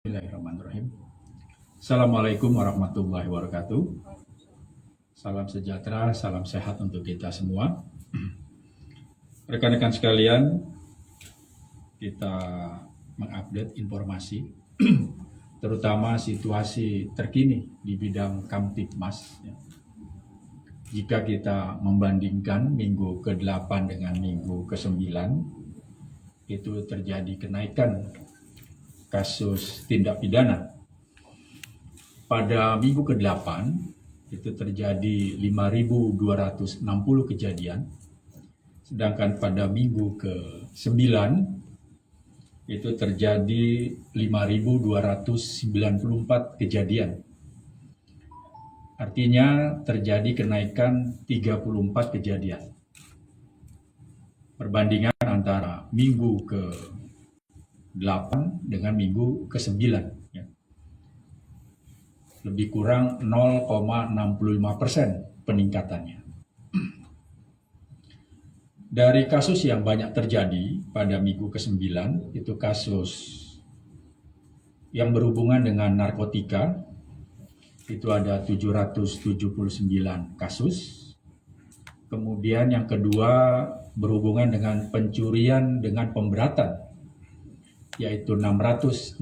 Bismillahirrahmanirrahim. Assalamualaikum warahmatullahi wabarakatuh. Salam sejahtera, salam sehat untuk kita semua. Rekan-rekan sekalian, kita mengupdate informasi, terutama situasi terkini di bidang Kamtibmas. Jika kita membandingkan minggu ke-8 dengan minggu ke-9, itu terjadi kenaikan kasus tindak pidana. Pada minggu ke-8 itu terjadi 5.260 kejadian, sedangkan pada minggu ke-9 itu terjadi 5.294 kejadian. Artinya terjadi kenaikan 34 kejadian. Perbandingan antara minggu ke-8 dengan minggu ke-9, ya. Lebih kurang 0,65% peningkatannya. Dari kasus yang banyak terjadi pada minggu ke-9 itu kasus yang berhubungan dengan narkotika, itu ada 779 kasus. Kemudian yang kedua berhubungan dengan pencurian dengan pemberatan, yaitu 614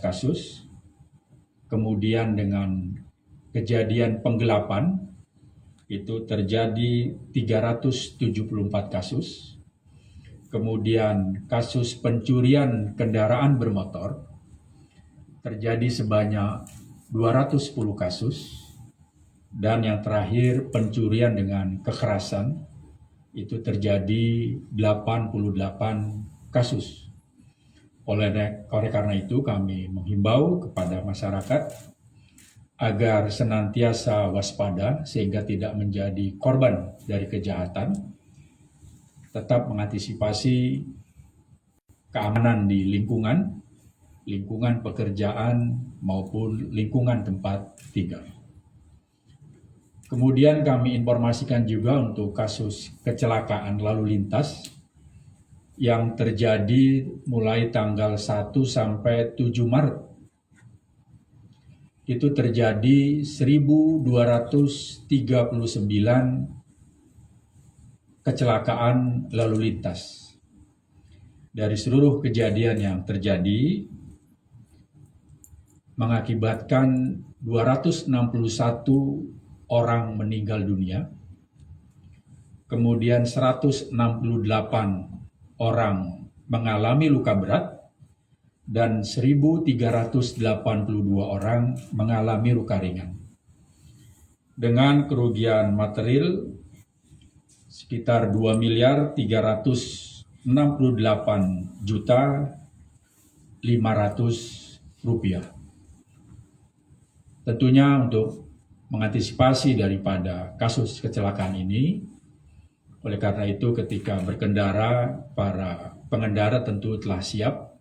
kasus. Kemudian dengan kejadian penggelapan itu terjadi 374 kasus. Kemudian kasus pencurian kendaraan bermotor terjadi sebanyak 210 kasus. Dan yang terakhir pencurian dengan kekerasan itu terjadi 88 kasus. Oleh karena itu kami menghimbau kepada masyarakat agar senantiasa waspada sehingga tidak menjadi korban dari kejahatan, tetap mengantisipasi keamanan di lingkungan pekerjaan maupun lingkungan tempat tinggal. Kemudian kami informasikan juga untuk kasus kecelakaan lalu lintas yang terjadi mulai tanggal 1 sampai 7 Maret. Itu terjadi 1.239 kecelakaan lalu lintas. Dari seluruh kejadian yang terjadi, mengakibatkan 261 orang meninggal dunia, kemudian 168 orang mengalami luka berat, dan 1.382 orang mengalami luka ringan. Dengan kerugian material sekitar 2.368.500.000 rupiah. Tentunya untuk mengantisipasi daripada kasus kecelakaan ini, oleh karena itu ketika berkendara, para pengendara tentu telah siap.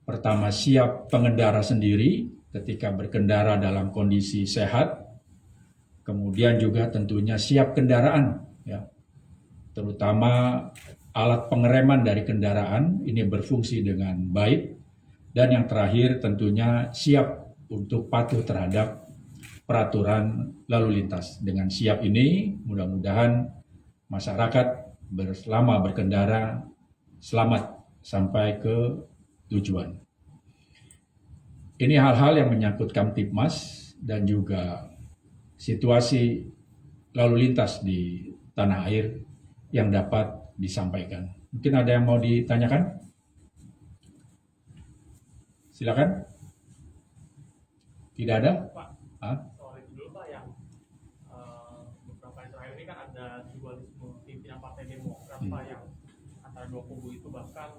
Pertama, siap pengendara sendiri ketika berkendara dalam kondisi sehat. Kemudian juga tentunya siap kendaraan, ya. Terutama alat pengereman dari kendaraan ini berfungsi dengan baik. Dan yang terakhir tentunya siap untuk patuh terhadap peraturan lalu lintas. Dengan siap ini mudah-mudahan masyarakat selama berkendara selamat sampai ke tujuan. Ini hal-hal yang menyangkut Kamtibmas dan juga situasi lalu lintas di tanah air yang dapat disampaikan. Mungkin ada yang mau ditanyakan? Silakan. Tidak ada? Pak, soal itu dulu Pak, yang beberapa hari terakhir ini kan ada dualisme pimpinan Partai Demokrat Pak, yang antara dua kubu itu bahkan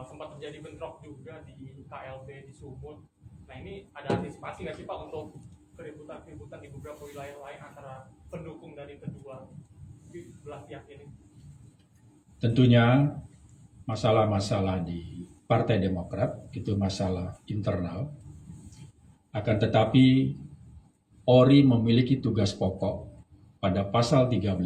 sempat terjadi bentrok juga di KLB di Sumut. Nah ini ada antisipasi nggak sih Pak untuk keributan-keributan di beberapa wilayah lain antara pendukung dari kedua belah pihak ini? Tentunya masalah-masalah di Partai Demokrat itu masalah internal. Akan tetapi Polri memiliki tugas pokok pada pasal 13,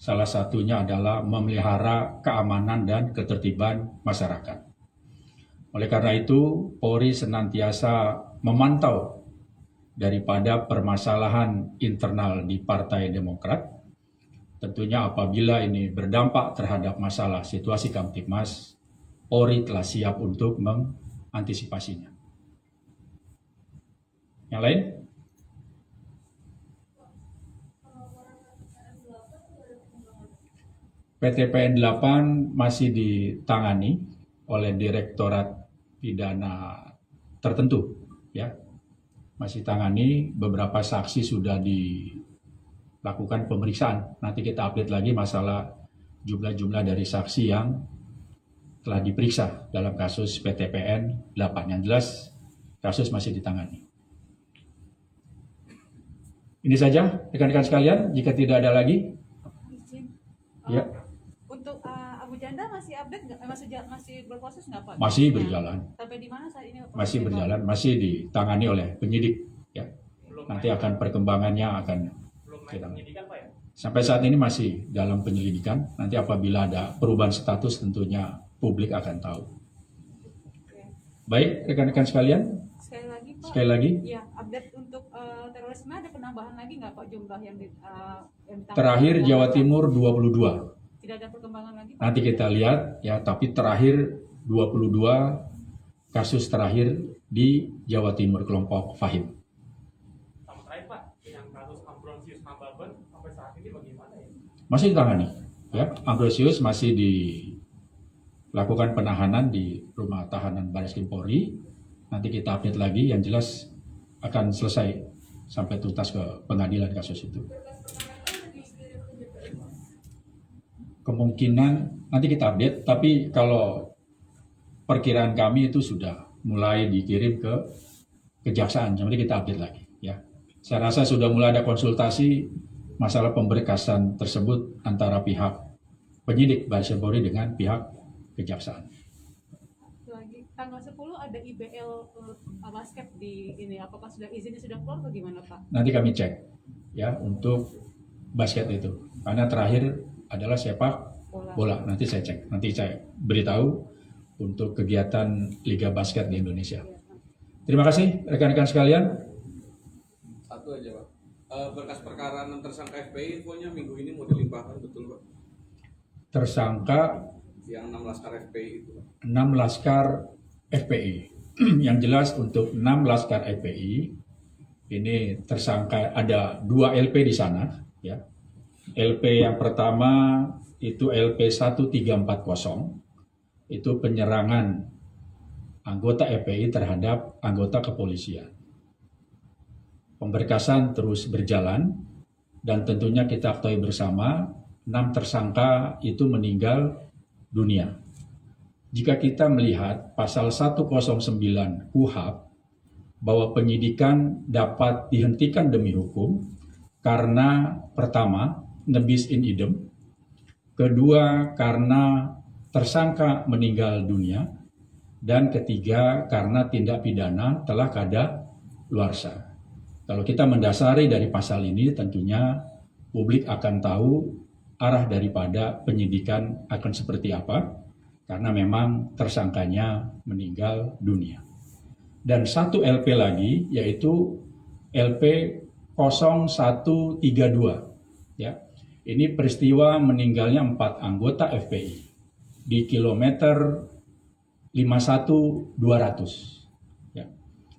salah satunya adalah memelihara keamanan dan ketertiban masyarakat. Oleh karena itu, Polri senantiasa memantau daripada permasalahan internal di Partai Demokrat. Tentunya apabila ini berdampak terhadap masalah situasi Kamtibmas, Polri telah siap untuk mengantisipasinya. Yang lain? PTPN 8 masih ditangani oleh Direktorat Pidana tertentu, ya. Masih tangani, beberapa saksi sudah dilakukan pemeriksaan. Nanti kita update lagi masalah jumlah-jumlah dari saksi yang telah diperiksa dalam kasus PTPN 8. Yang jelas kasus masih ditangani. Ini saja rekan-rekan sekalian, jika tidak ada lagi. Izin. Ya. Untuk Abu Janda masih update nggak? Masih berproses nggak Pak? Masih berjalan. Sampai di mana saat ini? Pak? Masih berjalan, masih ditangani oleh penyidik. Ya. Nanti akan perkembangannya akan belum kita. penyidikan Pak ya? Sampai saat ini masih dalam penyelidikan. Nanti apabila ada perubahan status tentunya publik akan tahu. Oke. Baik, rekan-rekan sekalian, Sekali lagi Pak. sekali lagi, Ya, update untuk terorisme ada penambahan lagi nggak Pak jumlah yang ditambah? terakhir Jawa Timur 22. Tidak ada perkembangan lagi Pak? Nanti kita lihat ya, tapi terakhir 22 kasus terakhir di Jawa Timur kelompok Fahim. Sama terakhir Pak, yang kasus Ambrosius Nababan sampai saat ini bagaimana ya? Masih ditangani. Ya, Ambrosius masih dilakukan penahanan di rumah tahanan Barreskrim Polri. Nanti kita update lagi, yang jelas akan selesai sampai tuntas ke pengadilan kasus itu. Kemungkinan nanti kita update, tapi kalau perkiraan kami itu sudah mulai dikirim ke kejaksaan, nanti kita update lagi. Ya, saya rasa sudah mulai ada konsultasi masalah pemberkasan tersebut antara pihak penyidik Barreskrim Polri dengan pihak kejaksaan. Lagi tanggal 10 ada IBL basket di ini, apakah sudah izinnya sudah keluar atau gimana Pak? Nanti kami cek ya untuk basket itu, karena terakhir adalah sepak bola. Nanti saya cek, nanti saya beritahu untuk kegiatan Liga Basket di Indonesia. Terima kasih rekan-rekan sekalian. Satu aja Pak, berkas perkara 6 tersangka FPI infonya minggu ini mau dilimpahkan, betul Pak? Tersangka Yang 6 laskar FPI itu Pak. 6 laskar FPI. Yang jelas untuk 6 laskar FPI ini tersangka ada 2 LP di sana, ya. LP yang pertama itu LP 1340, itu penyerangan anggota FPI terhadap anggota kepolisian. Pemberkasan terus berjalan dan tentunya kita ketahui bersama 6 tersangka itu meninggal dunia. Jika kita melihat pasal 109 KUHP bahwa penyidikan dapat dihentikan demi hukum karena pertama nebis in idem, kedua karena tersangka meninggal dunia, dan ketiga karena tindak pidana telah kadaluarsa. Kalau kita mendasari dari pasal ini, tentunya publik akan tahu arah daripada penyidikan akan seperti apa, karena memang tersangkanya meninggal dunia. Dan satu LP lagi, yaitu LP 0132, ya. Ini peristiwa meninggalnya 4 anggota FPI di kilometer 51-200. Ya.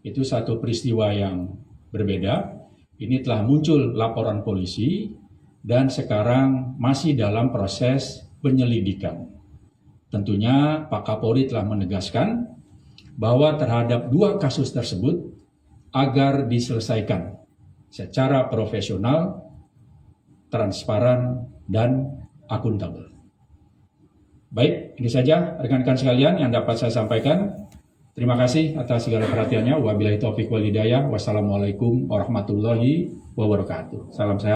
Itu satu peristiwa yang berbeda. Ini telah muncul laporan polisi dan sekarang masih dalam proses penyelidikan. Tentunya Pak Kapolri telah menegaskan bahwa terhadap 2 kasus tersebut agar diselesaikan secara profesional, transparan, dan akuntabel. Baik, ini saja rekan-rekan sekalian yang dapat saya sampaikan. Terima kasih atas segala perhatiannya. Wabillahi taufiq wal hidayah. Wassalamualaikum warahmatullahi wabarakatuh. Salam sehat.